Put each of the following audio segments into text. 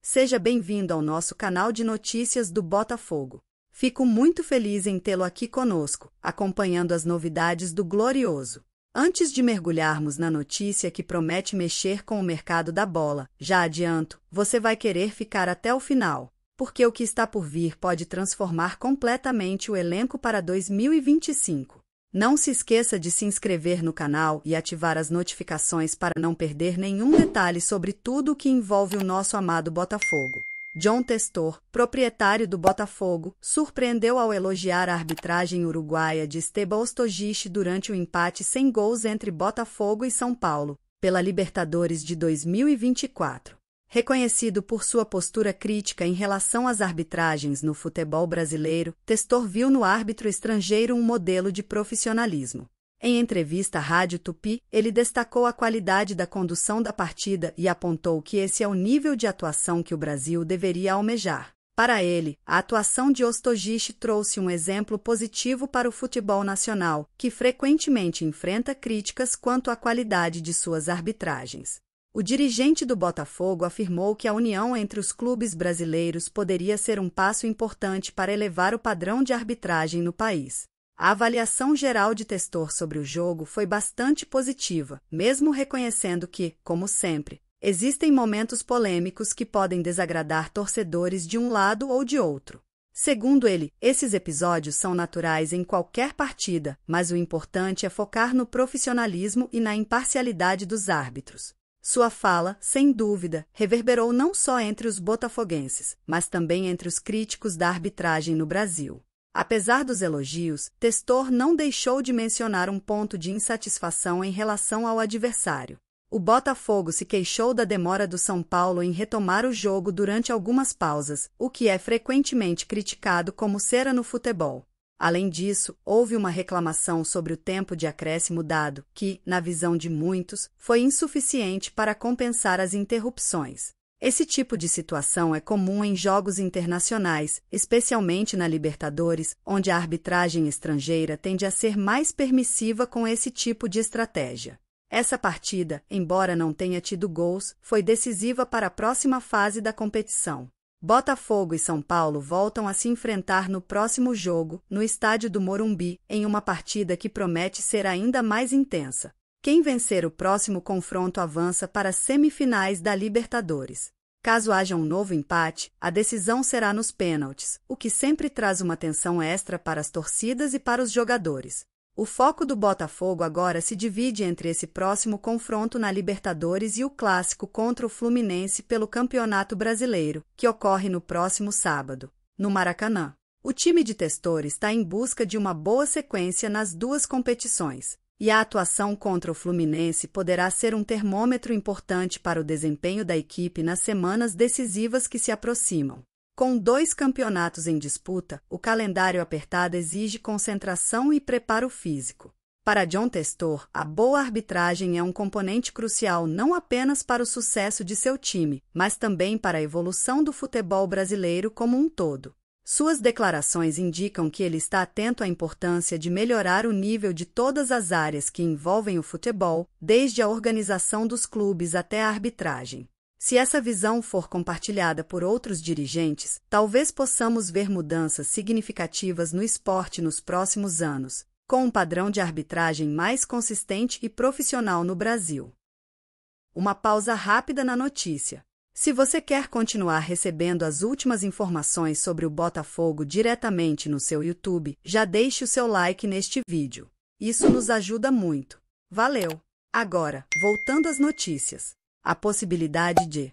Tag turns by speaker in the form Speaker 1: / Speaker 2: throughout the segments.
Speaker 1: Seja bem-vindo ao nosso canal de notícias do Botafogo. Fico muito feliz em tê-lo aqui conosco, acompanhando as novidades do Glorioso. Antes de mergulharmos na notícia que promete mexer com o mercado da bola, já adianto, você vai querer ficar até o final, porque o que está por vir pode transformar completamente o elenco para 2025. Não se esqueça de se inscrever no canal e ativar as notificações para não perder nenhum detalhe sobre tudo o que envolve o nosso amado Botafogo. John Testor, proprietário do Botafogo, surpreendeu ao elogiar a arbitragem uruguaia de Esteban Ostojich durante o empate sem gols entre Botafogo e São Paulo, pela Libertadores de 2024. Reconhecido por sua postura crítica em relação às arbitragens no futebol brasileiro, Testor viu no árbitro estrangeiro um modelo de profissionalismo. Em entrevista à Rádio Tupi, ele destacou a qualidade da condução da partida e apontou que esse é o nível de atuação que o Brasil deveria almejar. Para ele, a atuação de Ostojich trouxe um exemplo positivo para o futebol nacional, que frequentemente enfrenta críticas quanto à qualidade de suas arbitragens. O dirigente do Botafogo afirmou que a união entre os clubes brasileiros poderia ser um passo importante para elevar o padrão de arbitragem no país. A avaliação geral de Testor sobre o jogo foi bastante positiva, mesmo reconhecendo que, como sempre, existem momentos polêmicos que podem desagradar torcedores de um lado ou de outro. Segundo ele, esses episódios são naturais em qualquer partida, mas o importante é focar no profissionalismo e na imparcialidade dos árbitros. Sua fala, sem dúvida, reverberou não só entre os botafoguenses, mas também entre os críticos da arbitragem no Brasil. Apesar dos elogios, Testor não deixou de mencionar um ponto de insatisfação em relação ao adversário. O Botafogo se queixou da demora do São Paulo em retomar o jogo durante algumas pausas, o que é frequentemente criticado como cera no futebol. Além disso, houve uma reclamação sobre o tempo de acréscimo dado, que, na visão de muitos, foi insuficiente para compensar as interrupções. Esse tipo de situação é comum em jogos internacionais, especialmente na Libertadores, onde a arbitragem estrangeira tende a ser mais permissiva com esse tipo de estratégia. Essa partida, embora não tenha tido gols, foi decisiva para a próxima fase da competição. Botafogo e São Paulo voltam a se enfrentar no próximo jogo, no estádio do Morumbi, em uma partida que promete ser ainda mais intensa. Quem vencer o próximo confronto avança para as semifinais da Libertadores. Caso haja um novo empate, a decisão será nos pênaltis, o que sempre traz uma tensão extra para as torcidas e para os jogadores. O foco do Botafogo agora se divide entre esse próximo confronto na Libertadores e o clássico contra o Fluminense pelo Campeonato Brasileiro, que ocorre no próximo sábado, no Maracanã. O time de Testor está em busca de uma boa sequência nas duas competições, e a atuação contra o Fluminense poderá ser um termômetro importante para o desempenho da equipe nas semanas decisivas que se aproximam. Com 2 campeonatos em disputa, o calendário apertado exige concentração e preparo físico. Para John Testor, a boa arbitragem é um componente crucial não apenas para o sucesso de seu time, mas também para a evolução do futebol brasileiro como um todo. Suas declarações indicam que ele está atento à importância de melhorar o nível de todas as áreas que envolvem o futebol, desde a organização dos clubes até a arbitragem. Se essa visão for compartilhada por outros dirigentes, talvez possamos ver mudanças significativas no esporte nos próximos anos, com um padrão de arbitragem mais consistente e profissional no Brasil. Uma pausa rápida na notícia. Se você quer continuar recebendo as últimas informações sobre o Botafogo diretamente no seu YouTube, já deixe o seu like neste vídeo. Isso nos ajuda muito. Valeu! Agora, voltando às notícias. A possibilidade de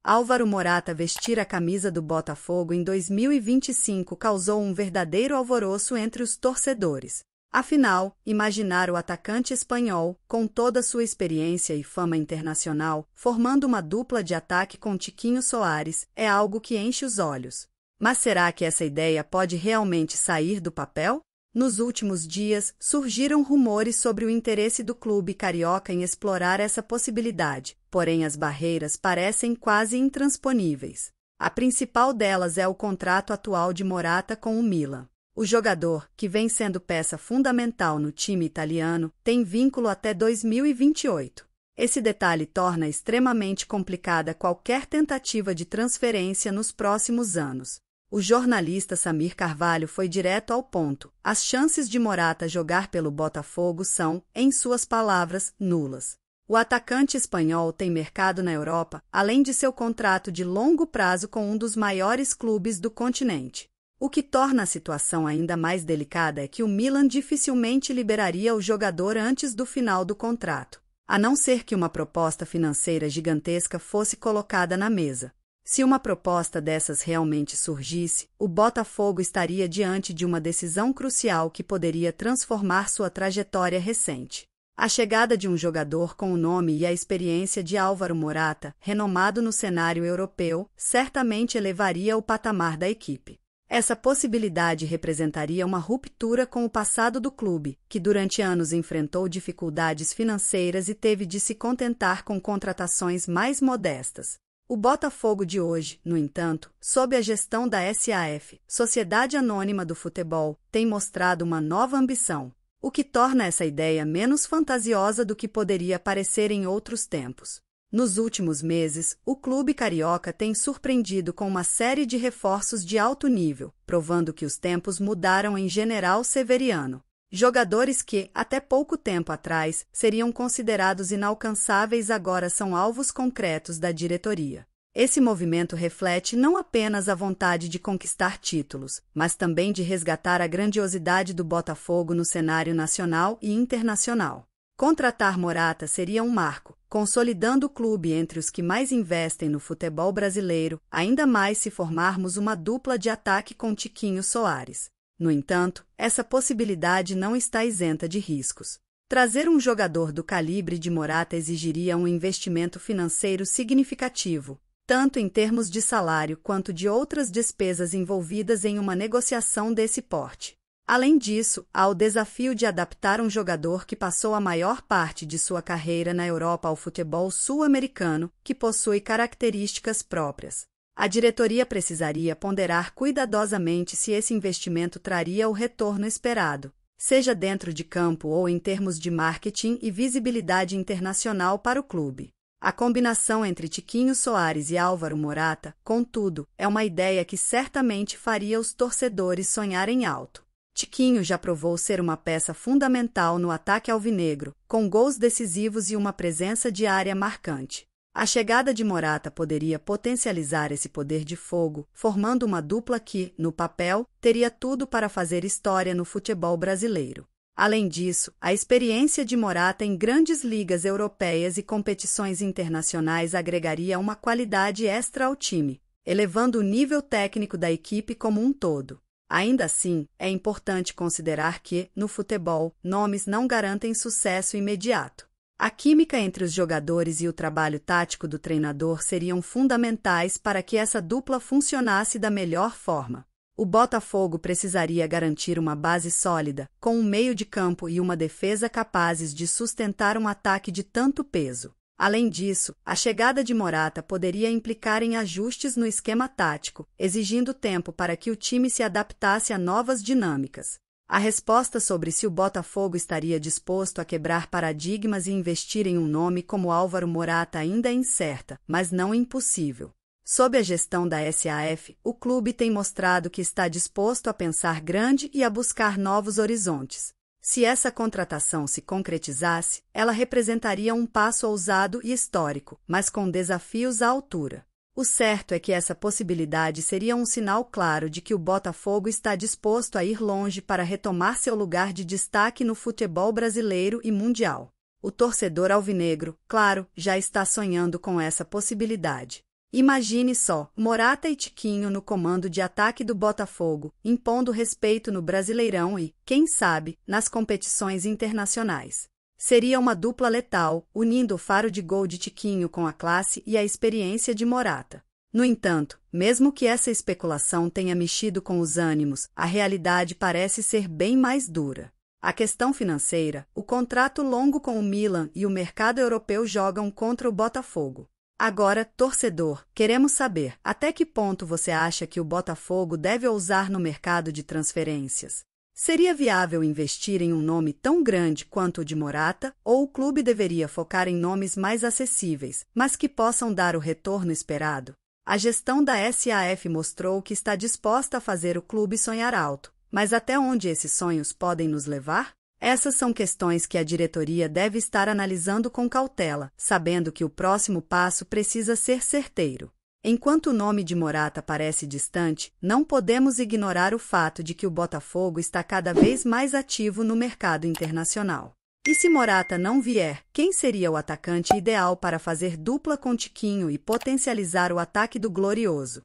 Speaker 1: Álvaro Morata vestir a camisa do Botafogo em 2025 causou um verdadeiro alvoroço entre os torcedores. Afinal, imaginar o atacante espanhol, com toda sua experiência e fama internacional, formando uma dupla de ataque com Tiquinho Soares, é algo que enche os olhos. Mas será que essa ideia pode realmente sair do papel? Nos últimos dias, surgiram rumores sobre o interesse do clube carioca em explorar essa possibilidade, porém as barreiras parecem quase intransponíveis. A principal delas é o contrato atual de Morata com o Milan. O jogador, que vem sendo peça fundamental no time italiano, tem vínculo até 2028. Esse detalhe torna extremamente complicada qualquer tentativa de transferência nos próximos anos. O jornalista Samir Carvalho foi direto ao ponto. As chances de Morata jogar pelo Botafogo são, em suas palavras, nulas. O atacante espanhol tem mercado na Europa, além de seu contrato de longo prazo com um dos maiores clubes do continente. O que torna a situação ainda mais delicada é que o Milan dificilmente liberaria o jogador antes do final do contrato, a não ser que uma proposta financeira gigantesca fosse colocada na mesa. Se uma proposta dessas realmente surgisse, o Botafogo estaria diante de uma decisão crucial que poderia transformar sua trajetória recente. A chegada de um jogador com o nome e a experiência de Álvaro Morata, renomado no cenário europeu, certamente elevaria o patamar da equipe. Essa possibilidade representaria uma ruptura com o passado do clube, que durante anos enfrentou dificuldades financeiras e teve de se contentar com contratações mais modestas. O Botafogo de hoje, no entanto, sob a gestão da SAF, Sociedade Anônima do Futebol, tem mostrado uma nova ambição, o que torna essa ideia menos fantasiosa do que poderia parecer em outros tempos. Nos últimos meses, o clube carioca tem surpreendido com uma série de reforços de alto nível, provando que os tempos mudaram em General Severiano. Jogadores que, até pouco tempo atrás, seriam considerados inalcançáveis agora são alvos concretos da diretoria. Esse movimento reflete não apenas a vontade de conquistar títulos, mas também de resgatar a grandiosidade do Botafogo no cenário nacional e internacional. Contratar Morata seria um marco, consolidando o clube entre os que mais investem no futebol brasileiro, ainda mais se formarmos uma dupla de ataque com Tiquinho Soares. No entanto, essa possibilidade não está isenta de riscos. Trazer um jogador do calibre de Morata exigiria um investimento financeiro significativo, tanto em termos de salário quanto de outras despesas envolvidas em uma negociação desse porte. Além disso, há o desafio de adaptar um jogador que passou a maior parte de sua carreira na Europa ao futebol sul-americano, que possui características próprias. A diretoria precisaria ponderar cuidadosamente se esse investimento traria o retorno esperado, seja dentro de campo ou em termos de marketing e visibilidade internacional para o clube. A combinação entre Tiquinho Soares e Álvaro Morata, contudo, é uma ideia que certamente faria os torcedores sonharem alto. Tiquinho já provou ser uma peça fundamental no ataque alvinegro, com gols decisivos e uma presença de área marcante. A chegada de Morata poderia potencializar esse poder de fogo, formando uma dupla que, no papel, teria tudo para fazer história no futebol brasileiro. Além disso, a experiência de Morata em grandes ligas europeias e competições internacionais agregaria uma qualidade extra ao time, elevando o nível técnico da equipe como um todo. Ainda assim, é importante considerar que, no futebol, nomes não garantem sucesso imediato. A química entre os jogadores e o trabalho tático do treinador seriam fundamentais para que essa dupla funcionasse da melhor forma. O Botafogo precisaria garantir uma base sólida, com um meio de campo e uma defesa capazes de sustentar um ataque de tanto peso. Além disso, a chegada de Morata poderia implicar em ajustes no esquema tático, exigindo tempo para que o time se adaptasse a novas dinâmicas. A resposta sobre se o Botafogo estaria disposto a quebrar paradigmas e investir em um nome como Álvaro Morata ainda é incerta, mas não impossível. Sob a gestão da SAF, o clube tem mostrado que está disposto a pensar grande e a buscar novos horizontes. Se essa contratação se concretizasse, ela representaria um passo ousado e histórico, mas com desafios à altura. O certo é que essa possibilidade seria um sinal claro de que o Botafogo está disposto a ir longe para retomar seu lugar de destaque no futebol brasileiro e mundial. O torcedor alvinegro, claro, já está sonhando com essa possibilidade. Imagine só, Morata e Tiquinho no comando de ataque do Botafogo, impondo respeito no Brasileirão e, quem sabe, nas competições internacionais. Seria uma dupla letal, unindo o faro de gol de Tiquinho com a classe e a experiência de Morata. No entanto, mesmo que essa especulação tenha mexido com os ânimos, a realidade parece ser bem mais dura. A questão financeira, o contrato longo com o Milan e o mercado europeu jogam contra o Botafogo. Agora, torcedor, queremos saber até que ponto você acha que o Botafogo deve ousar no mercado de transferências. Seria viável investir em um nome tão grande quanto o de Morata, ou o clube deveria focar em nomes mais acessíveis, mas que possam dar o retorno esperado? A gestão da SAF mostrou que está disposta a fazer o clube sonhar alto, mas até onde esses sonhos podem nos levar? Essas são questões que a diretoria deve estar analisando com cautela, sabendo que o próximo passo precisa ser certeiro. Enquanto o nome de Morata parece distante, não podemos ignorar o fato de que o Botafogo está cada vez mais ativo no mercado internacional. E se Morata não vier, quem seria o atacante ideal para fazer dupla com Tiquinho e potencializar o ataque do Glorioso?